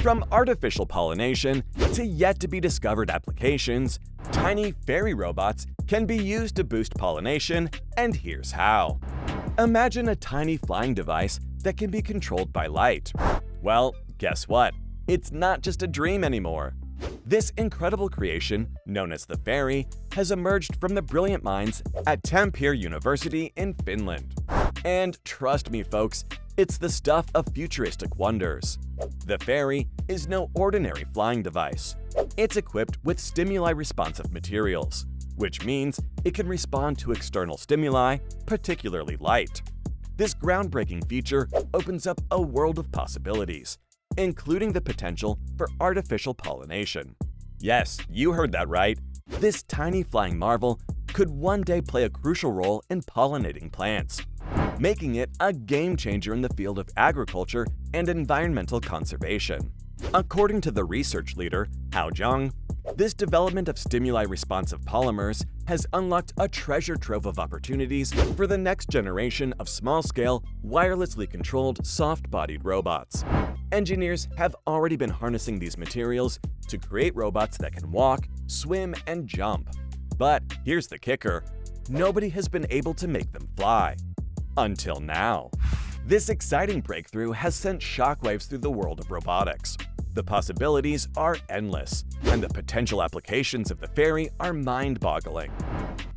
From artificial pollination to yet-to-be-discovered applications, tiny fairy robots can be used to boost pollination, and here's how. Imagine a tiny flying device that can be controlled by light. Well, guess what? It's not just a dream anymore. This incredible creation, known as the fairy, has emerged from the brilliant minds at Tampere University in Finland. And trust me, folks, it's the stuff of futuristic wonders. The fairy is no ordinary flying device. It's equipped with stimuli-responsive materials, which means it can respond to external stimuli, particularly light. This groundbreaking feature opens up a world of possibilities, including the potential for artificial pollination. Yes, you heard that right. This tiny flying marvel could one day play a crucial role in pollinating plants, making it a game-changer in the field of agriculture and environmental conservation. According to the research leader, Hao Jiang, this development of stimuli-responsive polymers has unlocked a treasure trove of opportunities for the next generation of small-scale, wirelessly controlled, soft-bodied robots. Engineers have already been harnessing these materials to create robots that can walk, swim, and jump. But here's the kicker: nobody has been able to make them fly. Until now. This exciting breakthrough has sent shockwaves through the world of robotics. The possibilities are endless, and the potential applications of the fairy are mind-boggling.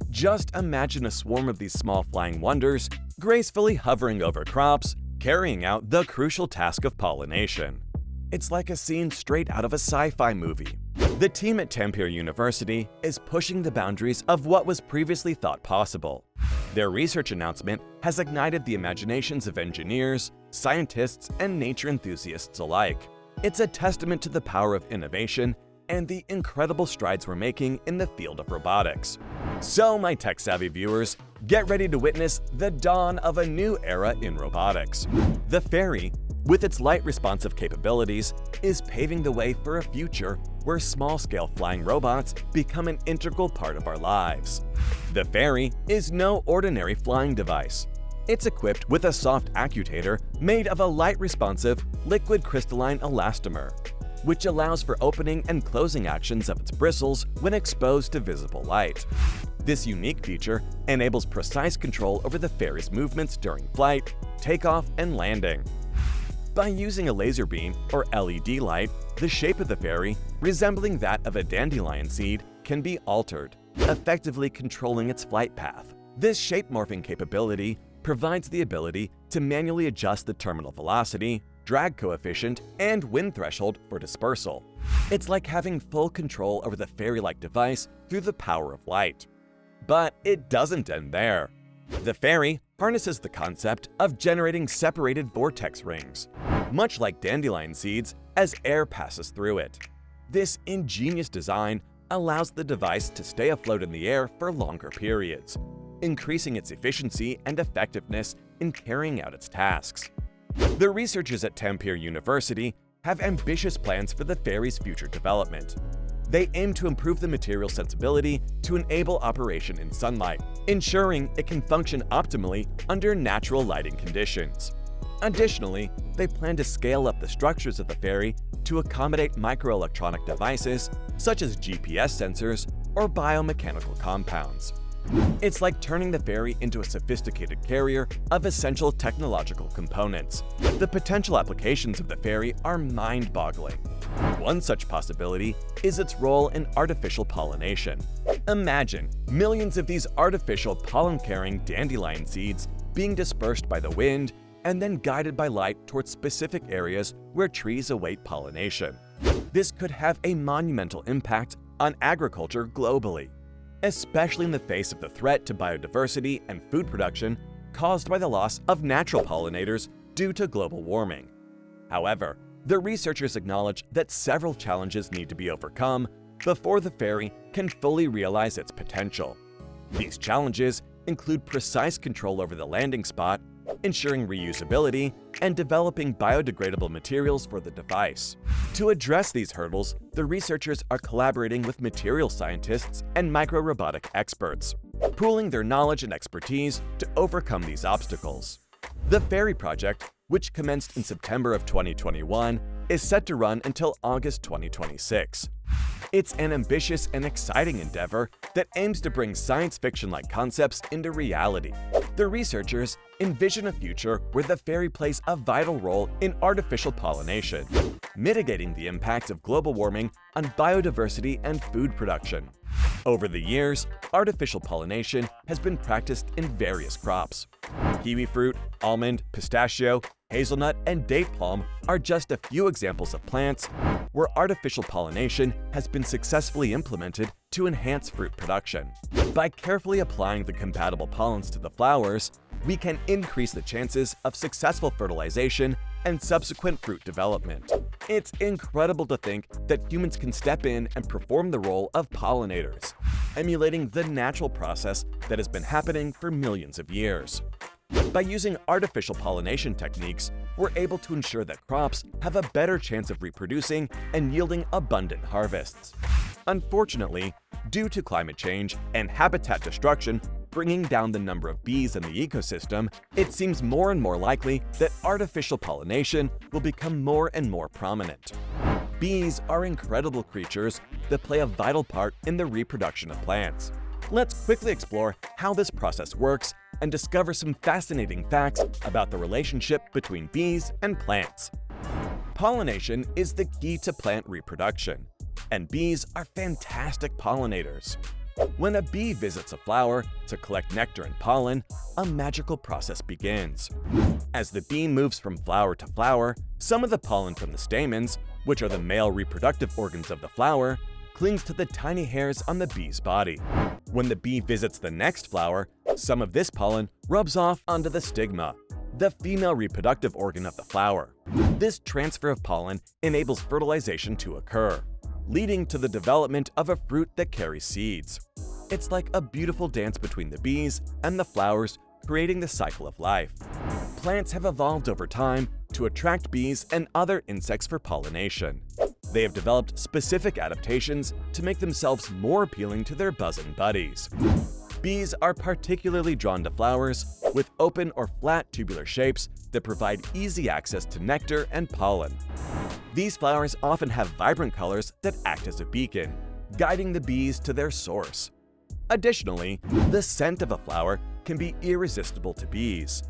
Just imagine a swarm of these small flying wonders gracefully hovering over crops, carrying out the crucial task of pollination. It's like a scene straight out of a sci-fi movie. The team at Tampere University is pushing the boundaries of what was previously thought possible. Their research announcement has ignited the imaginations of engineers, scientists, and nature enthusiasts alike. It's a testament to the power of innovation and the incredible strides we're making in the field of robotics. So, my tech-savvy viewers, get ready to witness the dawn of a new era in robotics. The fairy, with its light-responsive capabilities, is paving the way for a future where small-scale flying robots become an integral part of our lives. The fairy is no ordinary flying device. It's equipped with a soft actuator made of a light-responsive, liquid crystalline elastomer, which allows for opening and closing actions of its bristles when exposed to visible light. This unique feature enables precise control over the fairy's movements during flight, takeoff, and landing. By using a laser beam or LED light, the shape of the fairy, resembling that of a dandelion seed, can be altered, effectively controlling its flight path. This shape-morphing capability provides the ability to manually adjust the terminal velocity, drag coefficient, and wind threshold for dispersal. It's like having full control over the fairy-like device through the power of light. But it doesn't end there. The fairy harnesses the concept of generating separated vortex rings, much like dandelion seeds, as air passes through it. This ingenious design allows the device to stay afloat in the air for longer periods, increasing its efficiency and effectiveness in carrying out its tasks. The researchers at Tampere University have ambitious plans for the fairy's future development. They aim to improve the material's sensibility to enable operation in sunlight, ensuring it can function optimally under natural lighting conditions. Additionally, they plan to scale up the structures of the fairy to accommodate microelectronic devices such as GPS sensors or biomechanical compounds. It's like turning the fairy into a sophisticated carrier of essential technological components. The potential applications of the fairy are mind-boggling. One such possibility is its role in artificial pollination. Imagine millions of these artificial pollen-carrying dandelion seeds being dispersed by the wind and then guided by light towards specific areas where trees await pollination. This could have a monumental impact on agriculture globally, especially in the face of the threat to biodiversity and food production caused by the loss of natural pollinators due to global warming. However, the researchers acknowledge that several challenges need to be overcome before the fairy can fully realize its potential. These challenges include precise control over the landing spot, ensuring reusability, and developing biodegradable materials for the device. To address these hurdles, the researchers are collaborating with material scientists and micro-robotic experts, pooling their knowledge and expertise to overcome these obstacles. The Fairy project, which commenced in September of 2021, is set to run until August 2026. It's an ambitious and exciting endeavor that aims to bring science fiction-like concepts into reality. The researchers envision a future where the fairy plays a vital role in artificial pollination, mitigating the impacts of global warming on biodiversity and food production. Over the years, artificial pollination has been practiced in various crops. Kiwi fruit, almond, pistachio, hazelnut, and date palm are just a few examples of plants where artificial pollination has been successfully implemented to enhance fruit production. By carefully applying the compatible pollens to the flowers, we can increase the chances of successful fertilization and subsequent fruit development. It's incredible to think that humans can step in and perform the role of pollinators, emulating the natural process that has been happening for millions of years. By using artificial pollination techniques, we're able to ensure that crops have a better chance of reproducing and yielding abundant harvests. Unfortunately, due to climate change and habitat destruction bringing down the number of bees in the ecosystem, it seems more and more likely that artificial pollination will become more and more prominent. Bees are incredible creatures that play a vital part in the reproduction of plants. Let's quickly explore how this process works and discover some fascinating facts about the relationship between bees and plants. Pollination is the key to plant reproduction, and bees are fantastic pollinators. When a bee visits a flower to collect nectar and pollen, a magical process begins. As the bee moves from flower to flower, some of the pollen from the stamens, which are the male reproductive organs of the flower, clings to the tiny hairs on the bee's body. When the bee visits the next flower, some of this pollen rubs off onto the stigma, the female reproductive organ of the flower. This transfer of pollen enables fertilization to occur, leading to the development of a fruit that carries seeds. It's like a beautiful dance between the bees and the flowers, creating the cycle of life. Plants have evolved over time to attract bees and other insects for pollination. They have developed specific adaptations to make themselves more appealing to their buzzing buddies. Bees are particularly drawn to flowers with open or flat tubular shapes that provide easy access to nectar and pollen. These flowers often have vibrant colors that act as a beacon, guiding the bees to their source. Additionally, the scent of a flower can be irresistible to bees,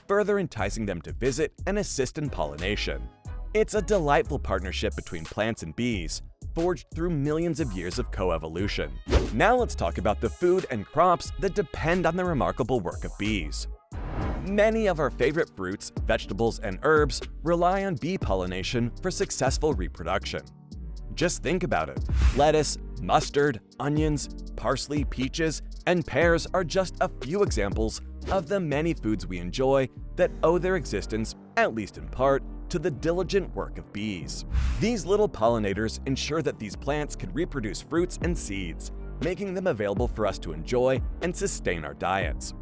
further enticing them to visit and assist in pollination. It's a delightful partnership between plants and bees, forged through millions of years of coevolution. Now let's talk about the food and crops that depend on the remarkable work of bees. Many of our favorite fruits, vegetables, and herbs rely on bee pollination for successful reproduction. Just think about it. Lettuce, mustard, onions, parsley, peaches, and pears are just a few examples of the many foods we enjoy that owe their existence, at least in part, to the diligent work of bees. These little pollinators ensure that these plants can reproduce fruits and seeds, making them available for us to enjoy and sustain our diets.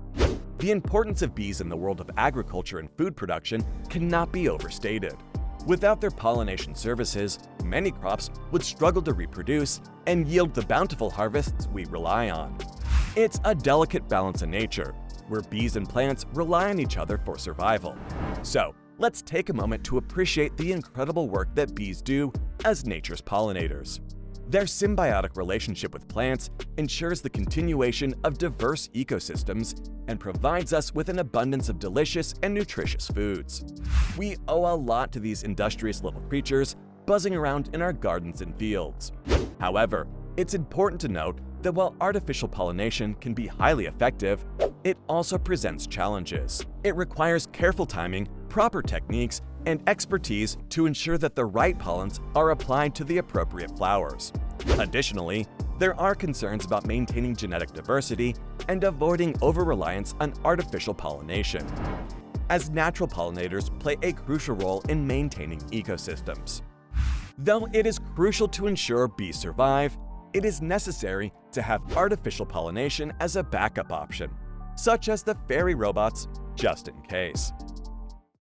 The importance of bees in the world of agriculture and food production cannot be overstated. Without their pollination services, many crops would struggle to reproduce and yield the bountiful harvests we rely on. It's a delicate balance in nature, where bees and plants rely on each other for survival. So, let's take a moment to appreciate the incredible work that bees do as nature's pollinators. Their symbiotic relationship with plants ensures the continuation of diverse ecosystems and provides us with an abundance of delicious and nutritious foods. We owe a lot to these industrious little creatures buzzing around in our gardens and fields. However, it's important to note that while artificial pollination can be highly effective, it also presents challenges. It requires careful timing, proper techniques, and expertise to ensure that the right pollens are applied to the appropriate flowers. Additionally, there are concerns about maintaining genetic diversity and avoiding over-reliance on artificial pollination, as natural pollinators play a crucial role in maintaining ecosystems. Though it is crucial to ensure bees survive, it is necessary to have artificial pollination as a backup option, such as the fairy robots, just in case.